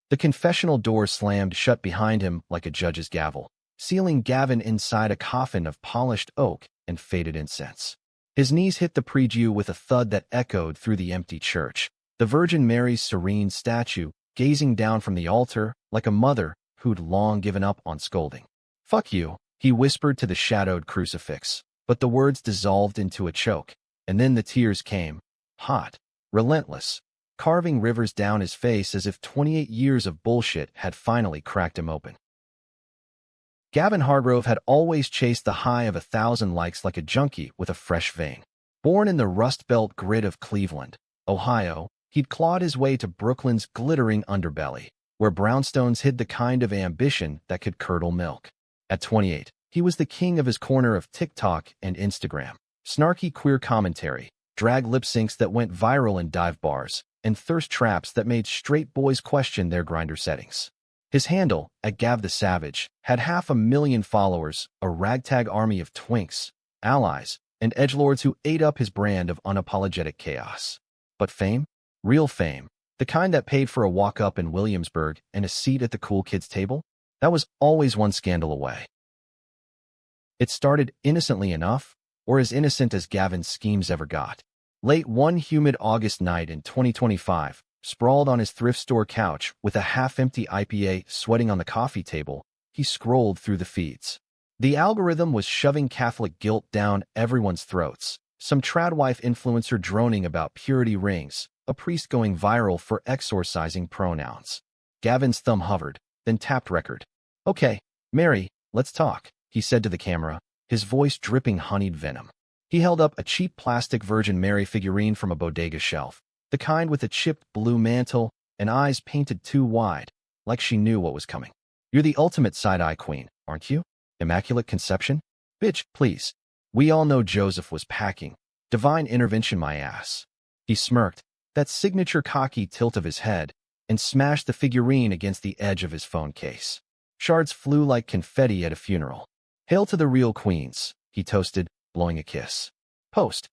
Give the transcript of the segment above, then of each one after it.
The confessional door slammed shut behind him like a judge's gavel, sealing Gavin inside a coffin of polished oak and faded incense. His knees hit the prie-dieu with a thud that echoed through the empty church, the Virgin Mary's serene statue gazing down from the altar like a mother who'd long given up on scolding. "Fuck you," he whispered to the shadowed crucifix, but the words dissolved into a choke, and then the tears came, hot, relentless, carving rivers down his face as if 28 years of bullshit had finally cracked him open. Gavin Hargrove had always chased the high of 1,000 likes like a junkie with a fresh vein. Born in the Rust Belt grid of Cleveland, Ohio, he'd clawed his way to Brooklyn's glittering underbelly, where brownstones hid the kind of ambition that could curdle milk. At 28, he was the king of his corner of TikTok and Instagram. Snarky queer commentary, drag lip syncs that went viral in dive bars, and thirst traps that made straight boys question their Grindr settings. His handle, at Gav the Savage, had 500,000 followers, a ragtag army of twinks, allies, and edgelords who ate up his brand of unapologetic chaos. But fame? Real fame, the kind that paid for a walk-up in Williamsburg and a seat at the cool kids' table? That was always one scandal away. It started innocently enough, or as innocent as Gavin's schemes ever got. Late one humid August night in 2025, sprawled on his thrift store couch with a half-empty IPA sweating on the coffee table, he scrolled through the feeds. The algorithm was shoving Catholic guilt down everyone's throats, some tradwife influencer droning about purity rings, a priest going viral for exorcising pronouns. Gavin's thumb hovered, then tapped record. "Okay, Mary, let's talk," he said to the camera, his voice dripping honeyed venom. He held up a cheap plastic Virgin Mary figurine from a bodega shelf, the kind with a chipped blue mantle and eyes painted too wide, like she knew what was coming. "You're the ultimate side-eye queen, aren't you? Immaculate conception? Bitch, please. We all know Joseph was packing. Divine intervention, my ass." He smirked, that signature cocky tilt of his head, and smashed the figurine against the edge of his phone case. Shards flew like confetti at a funeral. "Hail to the real queens," he toasted, blowing a kiss. Post.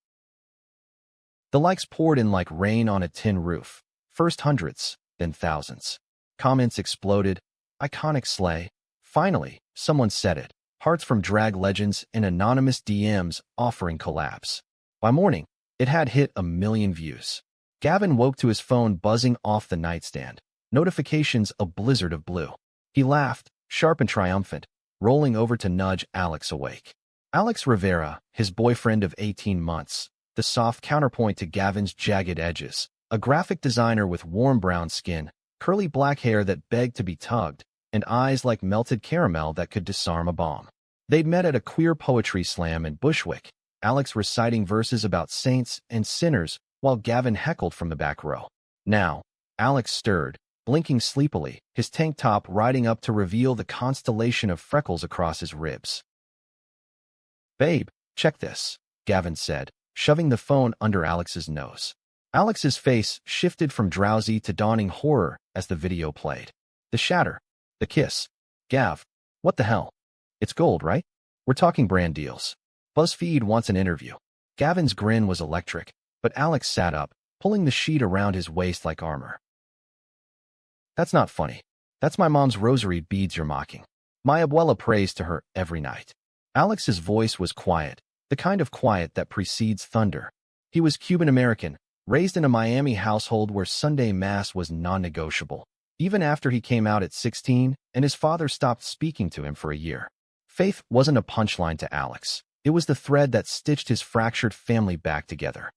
The likes poured in like rain on a tin roof. First hundreds, then thousands. Comments exploded. "Iconic slay. Finally, someone said it." Hearts from drag legends and anonymous DMs offering collabs. By morning, it had hit 1 million views. Gavin woke to his phone buzzing off the nightstand, notifications a blizzard of blue. He laughed, sharp and triumphant, rolling over to nudge Alex awake. Alex Rivera, his boyfriend of 18 months, the soft counterpoint to Gavin's jagged edges, a graphic designer with warm brown skin, curly black hair that begged to be tugged, and eyes like melted caramel that could disarm a bomb. They'd met at a queer poetry slam in Bushwick, Alex reciting verses about saints and sinners while Gavin heckled from the back row. Now, Alex stirred, blinking sleepily, his tank top riding up to reveal the constellation of freckles across his ribs. "Babe, check this," Gavin said, shoving the phone under Alex's nose. Alex's face shifted from drowsy to dawning horror as the video played. The shatter. The kiss. "Gav, what the hell? It's gold, right? We're talking brand deals. BuzzFeed wants an interview." Gavin's grin was electric, but Alex sat up, pulling the sheet around his waist like armor. "That's not funny. That's my mom's rosary beads you're mocking. My abuela prays to her every night." Alex's voice was quiet, the kind of quiet that precedes thunder. He was Cuban-American, raised in a Miami household where Sunday Mass was non-negotiable, even after he came out at 16 and his father stopped speaking to him for a year. Faith wasn't a punchline to Alex. It was the thread that stitched his fractured family back together.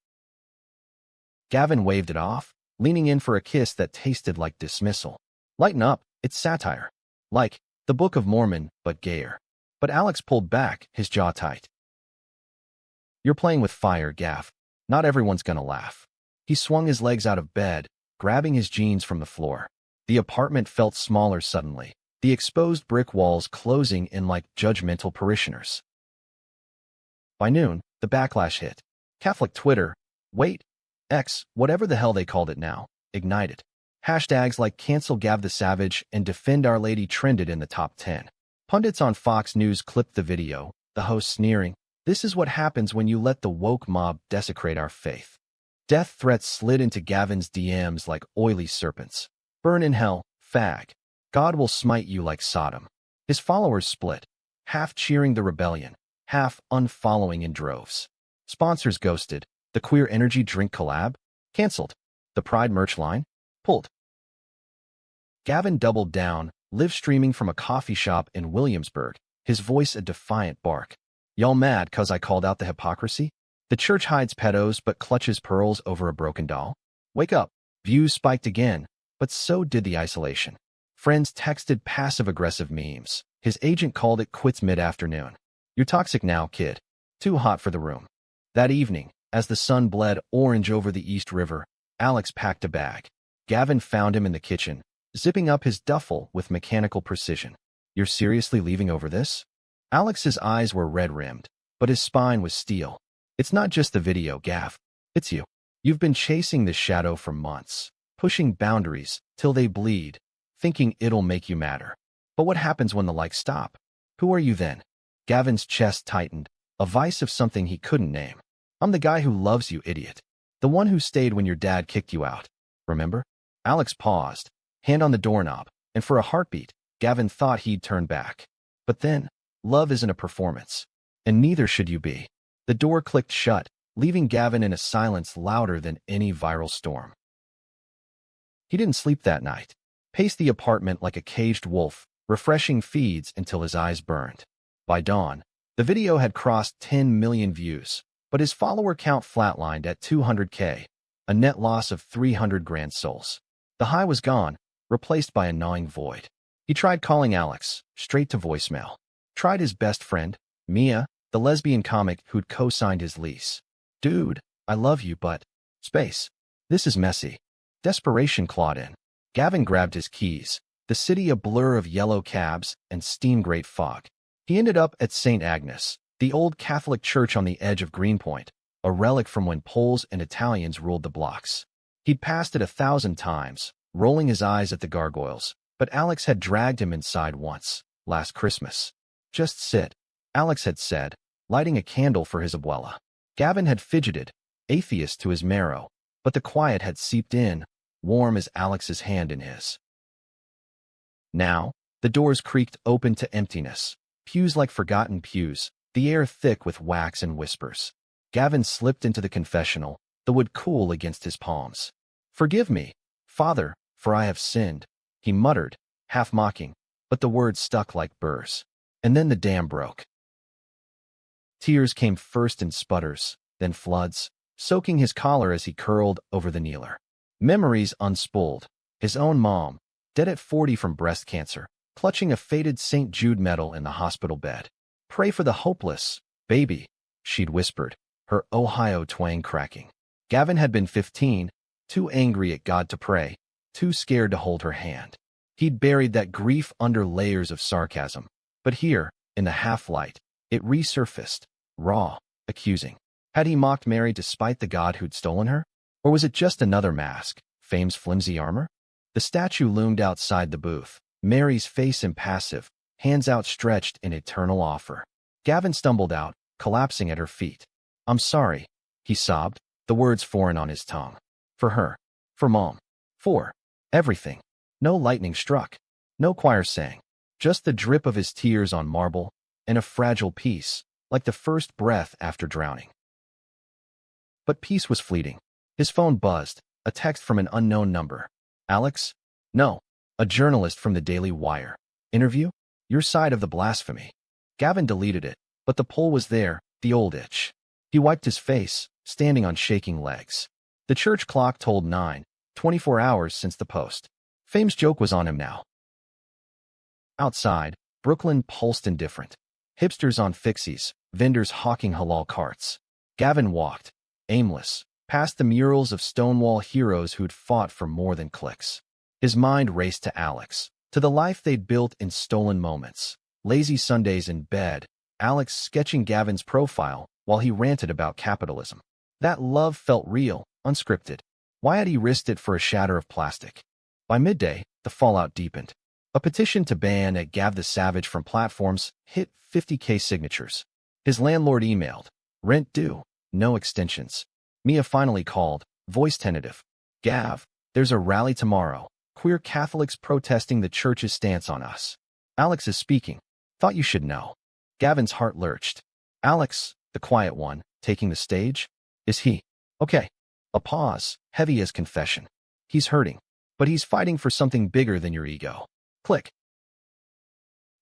Gavin waved it off, leaning in for a kiss that tasted like dismissal. "Lighten up, it's satire. Like the Book of Mormon, but gayer." But Alex pulled back, his jaw tight. "You're playing with fire, Gav. Not everyone's gonna laugh." He swung his legs out of bed, grabbing his jeans from the floor. The apartment felt smaller suddenly, the exposed brick walls closing in like judgmental parishioners. By noon, the backlash hit. Catholic Twitter, wait, X, whatever the hell they called it now, ignited. Hashtags like Cancel Gav the Savage and Defend Our Lady trended in the top 10. Pundits on Fox News clipped the video, the host sneering, "This is what happens when you let the woke mob desecrate our faith." Death threats slid into Gavin's DMs like oily serpents. "Burn in hell, Fag. God will smite you like Sodom. His followers split, half cheering the rebellion, half unfollowing in droves. Sponsors ghosted. The Queer Energy drink collab? Cancelled. The Pride merch line? Pulled. Gavin doubled down, live streaming from a coffee shop in Williamsburg, his voice a defiant bark. Y'all mad 'cause I called out the hypocrisy? The church hides pedos but clutches pearls over a broken doll? Wake up. Views spiked again, but so did the isolation. Friends texted passive-aggressive memes. His agent called it quits mid-afternoon. You're toxic now, kid. Too hot for the room. That evening, as the sun bled orange over the East River, Alex packed a bag. Gavin found him in the kitchen, zipping up his duffel with mechanical precision. You're seriously leaving over this? Alex's eyes were red-rimmed, but his spine was steel. It's not just the video, Gav. It's you. You've been chasing this shadow for months, pushing boundaries till they bleed, thinking it'll make you matter. But what happens when the likes stop? Who are you then? Gavin's chest tightened, a vice of something he couldn't name. I'm the guy who loves you, idiot. The one who stayed when your dad kicked you out. Remember? Alex paused, hand on the doorknob, and for a heartbeat, Gavin thought he'd turn back. But then, love isn't a performance, and neither should you be. The door clicked shut, leaving Gavin in a silence louder than any viral storm. He didn't sleep that night. Paced the apartment like a caged wolf, refreshing feeds until his eyes burned. By dawn, the video had crossed 10 million views, but his follower count flatlined at 200K, a net loss of 300 grand souls. The high was gone, replaced by a gnawing void. He tried calling Alex, straight to voicemail. Tried his best friend, Mia, the lesbian comic who'd co-signed his lease. Dude, I love you, but... Space. This is messy. Desperation clawed in. Gavin grabbed his keys, the city a blur of yellow cabs and steam-grate fog. He ended up at St. Agnes, the old Catholic church on the edge of Greenpoint, a relic from when Poles and Italians ruled the blocks. He'd passed it 1,000 times, rolling his eyes at the gargoyles, but Alex had dragged him inside once, last Christmas. Just sit, Alex had said, lighting a candle for his abuela. Gavin had fidgeted, atheist to his marrow, but the quiet had seeped in, warm as Alex's hand in his. Now, the doors creaked open to emptiness, pews like forgotten pews, the air thick with wax and whispers. Gavin slipped into the confessional, the wood cool against his palms. Forgive me, Father, for I have sinned, he muttered, half mocking, but the words stuck like burrs. And then the dam broke. Tears came first in sputters, then floods, soaking his collar as he curled over the kneeler. Memories unspooled. His own mom, dead at 40 from breast cancer, clutching a faded St. Jude medal in the hospital bed. Pray for the hopeless, baby, she'd whispered, her Ohio twang cracking. Gavin had been 15, too angry at God to pray, too scared to hold her hand. He'd buried that grief under layers of sarcasm. But here, in the half-light, it resurfaced, raw, accusing. Had he mocked Mary despite the God who'd stolen her? Or was it just another mask, fame's flimsy armor? The statue loomed outside the booth, Mary's face impassive, hands outstretched in eternal offer. Gavin stumbled out, collapsing at her feet. I'm sorry, he sobbed, the words foreign on his tongue. For her. For Mom. For everything. No lightning struck. No choir sang. Just the drip of his tears on marble, and a fragile peace, like the first breath after drowning. But peace was fleeting. His phone buzzed, a text from an unknown number. Alex? No. A journalist from the Daily Wire. Interview? Your side of the blasphemy. Gavin deleted it, but the pull was there, the old itch. He wiped his face, standing on shaking legs. The church clock told 9, 24 hours since the post. Fame's joke was on him now. Outside, Brooklyn pulsed indifferent. Hipsters on fixies, vendors hawking halal carts. Gavin walked, aimless, past the murals of Stonewall heroes who'd fought for more than clicks. His mind raced to Alex, to the life they'd built in stolen moments. Lazy Sundays in bed, Alex sketching Gavin's profile while he ranted about capitalism. That love felt real, unscripted. Why had he risked it for a shatter of plastic? By midday, the fallout deepened. A petition to ban Gav the Savage from platforms hit 50K signatures. His landlord emailed. Rent due. No extensions. Mia finally called, voice tentative. Gav, there's a rally tomorrow. Queer Catholics protesting the church's stance on us. Alex is speaking. Thought you should know. Gavin's heart lurched. Alex, the quiet one, taking the stage? Is he? Okay. A pause, heavy as confession. He's hurting. But he's fighting for something bigger than your ego. Click.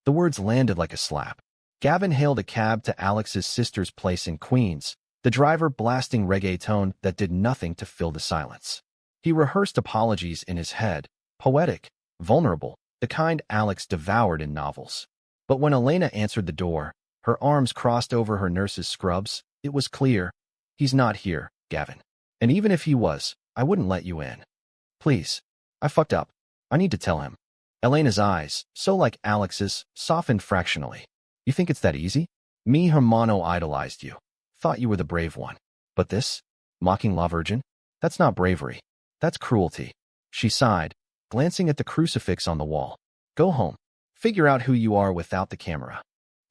The words landed like a slap. Gavin hailed a cab to Alex's sister's place in Queens, the driver blasting reggaeton that did nothing to fill the silence. He rehearsed apologies in his head, poetic, vulnerable, the kind Alex devoured in novels. But when Elena answered the door, her arms crossed over her nurse's scrubs, it was clear. He's not here, Gavin. And even if he was, I wouldn't let you in. Please. I fucked up. I need to tell him. Elena's eyes, so like Alex's, softened fractionally. You think it's that easy? Me Hermano idolized you. Thought you were the brave one. But this? Mocking La Virgin? That's not bravery. That's cruelty. She sighed, glancing at the crucifix on the wall. Go home. Figure out who you are without the camera.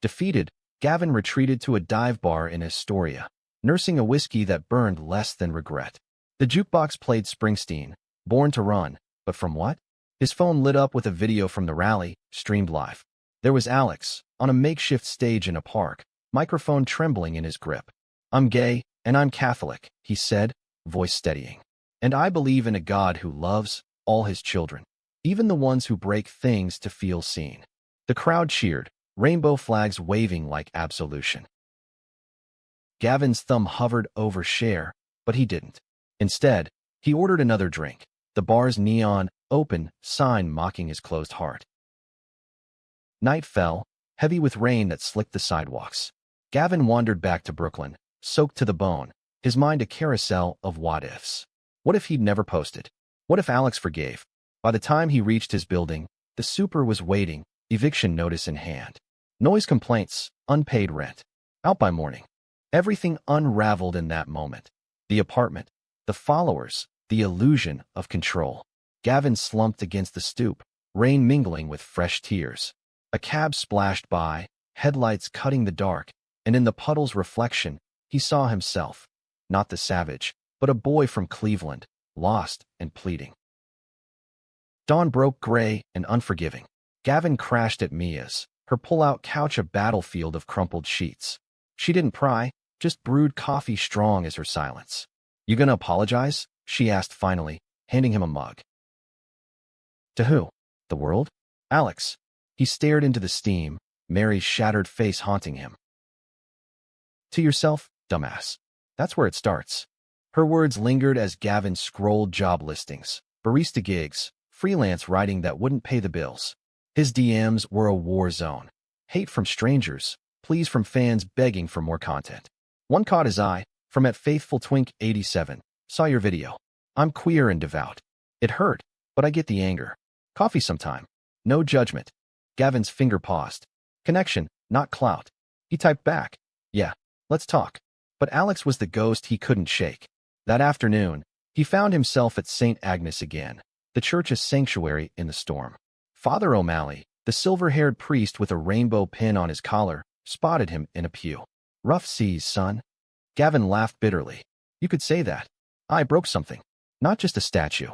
Defeated, Gavin retreated to a dive bar in Astoria, nursing a whiskey that burned less than regret. The jukebox played Springsteen, Born to Run, but from what? His phone lit up with a video from the rally, streamed live. There was Alex, on a makeshift stage in a park, microphone trembling in his grip. I'm gay, and I'm Catholic, he said, voice steadying. And I believe in a God who loves all his children, even the ones who break things to feel seen. The crowd cheered, rainbow flags waving like absolution. Gavin's thumb hovered over share, but he didn't. Instead, he ordered another drink, the bar's neon, open sign mocking his closed heart. Night fell, heavy with rain that slicked the sidewalks. Gavin wandered back to Brooklyn, soaked to the bone, his mind a carousel of what-ifs. What if he'd never posted? What if Alex forgave? By the time he reached his building, the super was waiting, eviction notice in hand. Noise complaints, unpaid rent. Out by morning. Everything unraveled in that moment. The apartment, the followers, the illusion of control. Gavin slumped against the stoop, rain mingling with fresh tears. A cab splashed by, headlights cutting the dark, and in the puddle's reflection, he saw himself. Not the savage, but a boy from Cleveland, lost and pleading. Dawn broke gray and unforgiving. Gavin crashed at Mia's, her pull-out couch a battlefield of crumpled sheets. She didn't pry, just brewed coffee strong as her silence. You gonna apologize? She asked finally, handing him a mug. To who? The world? Alex. He stared into the steam, Mary's shattered face haunting him. To yourself, dumbass. That's where it starts. Her words lingered as Gavin scrolled job listings, barista gigs, freelance writing that wouldn't pay the bills. His DMs were a war zone. Hate from strangers, pleas from fans begging for more content. One caught his eye, from @FaithfulTwink87. Saw your video. I'm queer and devout. It hurt, but I get the anger. Coffee sometime. No judgment. Gavin's finger paused. Connection, not clout. He typed back. Yeah, let's talk. But Alex was the ghost he couldn't shake. That afternoon, he found himself at St. Agnes again, the church's sanctuary in the storm. Father O'Malley, the silver-haired priest with a rainbow pin on his collar, spotted him in a pew. Rough seas, son. Gavin laughed bitterly. You could say that. I broke something. Not just a statue.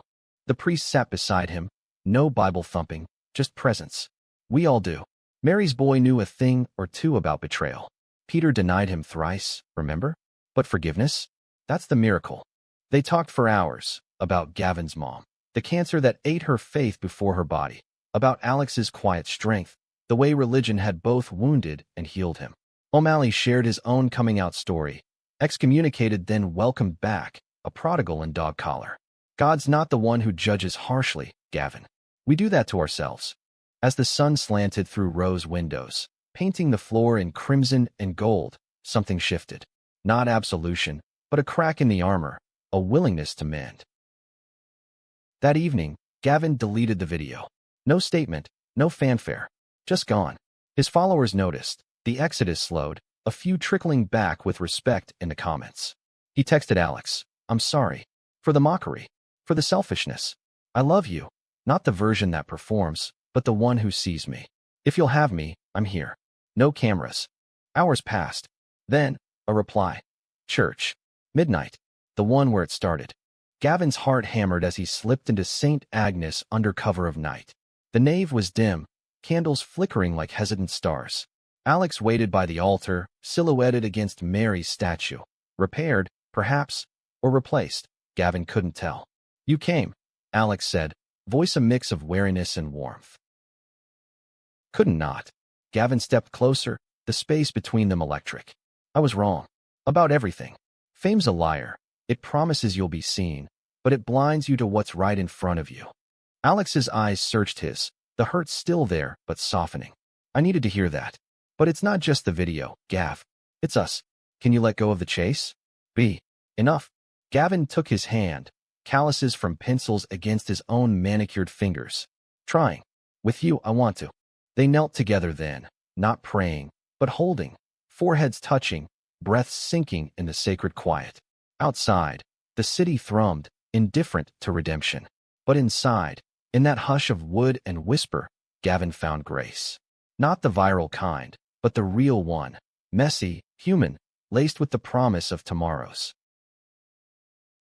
The priest sat beside him. No Bible thumping, just presence. We all do. Mary's boy knew a thing or two about betrayal. Peter denied him thrice, remember? But forgiveness? That's the miracle. They talked for hours about Gavin's mom, the cancer that ate her faith before her body, about Alex's quiet strength, the way religion had both wounded and healed him. O'Malley shared his own coming-out story, excommunicated then welcomed back, a prodigal in dog collar. God's not the one who judges harshly, Gavin. We do that to ourselves. As the sun slanted through rose windows, painting the floor in crimson and gold, something shifted. Not absolution, but a crack in the armor, a willingness to mend. That evening, Gavin deleted the video. No statement, no fanfare. Just gone. His followers noticed. The exodus slowed, a few trickling back with respect in the comments. He texted Alex, I'm sorry. For the mockery. For the selfishness. I love you. Not the version that performs, but the one who sees me. If you'll have me, I'm here. No cameras. Hours passed. Then, a reply. Church. Midnight. The one where it started. Gavin's heart hammered as he slipped into St. Agnes under cover of night. The nave was dim, candles flickering like hesitant stars. Alex waited by the altar, silhouetted against Mary's statue. Repaired, perhaps, or replaced. Gavin couldn't tell. "You came," Alex said, voice a mix of wariness and warmth. Couldn't not. Gavin stepped closer, the space between them electric. "I was wrong. About everything. Fame's a liar. It promises you'll be seen, but it blinds you to what's right in front of you." Alex's eyes searched his, the hurt still there, but softening. "I needed to hear that. But it's not just the video, Gav. It's us. Can you let go of the chase? Enough." Gavin took his hand, calluses from pencils against his own manicured fingers. "Trying. With you, I want to." They knelt together then, not praying, but holding, foreheads touching, breaths sinking in the sacred quiet. Outside, the city thrummed, indifferent to redemption. But inside, in that hush of wood and whisper, Gavin found grace. Not the viral kind, but the real one, messy, human, laced with the promise of tomorrows.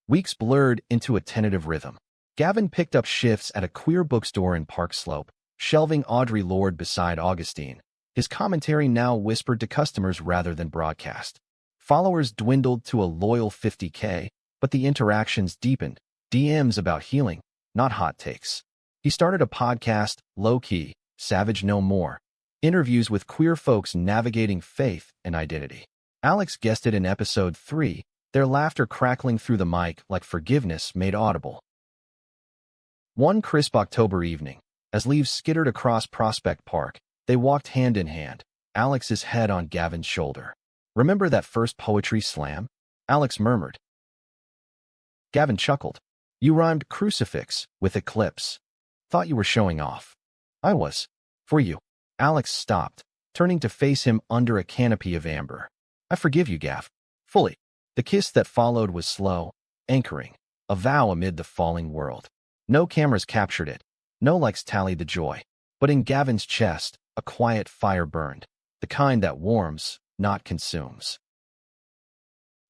Weeks blurred into a tentative rhythm. Gavin picked up shifts at a queer bookstore in Park Slope, shelving Audre Lorde beside Augustine. His commentary now whispered to customers rather than broadcast. Followers dwindled to a loyal 50K, but the interactions deepened. DMs about healing, not hot takes. He started a podcast, low-key, Savage No More. Interviews with queer folks navigating faith and identity. Alex guested in episode 3, their laughter crackling through the mic like forgiveness made audible. One crisp October evening, as leaves skittered across Prospect Park, they walked hand in hand, Alex's head on Gavin's shoulder. "Remember that first poetry slam?" Alex murmured. Gavin chuckled. "You rhymed crucifix with eclipse. Thought you were showing off." "I was. For you." Alex stopped, turning to face him under a canopy of amber. "I forgive you, Gav. Fully." The kiss that followed was slow, anchoring, a vow amid the falling world. No cameras captured it, no likes tallied the joy. But in Gavin's chest, a quiet fire burned, the kind that warms, not consumes.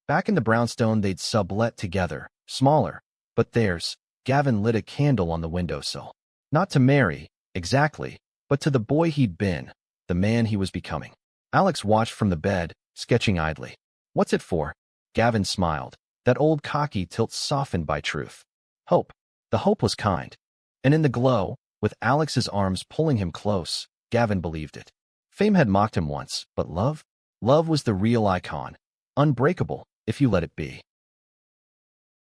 Back in the brownstone they'd sublet together, smaller, but theirs. Gavin lit a candle on the windowsill. Not to Mary, exactly, but to the boy he'd been, the man he was becoming. Alex watched from the bed, sketching idly. "What's it for?" Gavin smiled, that old cocky tilt softened by truth. "Hope." The hope was kind. And in the glow, with Alex's arms pulling him close, Gavin believed it. Fame had mocked him once, but love? Love was the real icon. Unbreakable, if you let it be.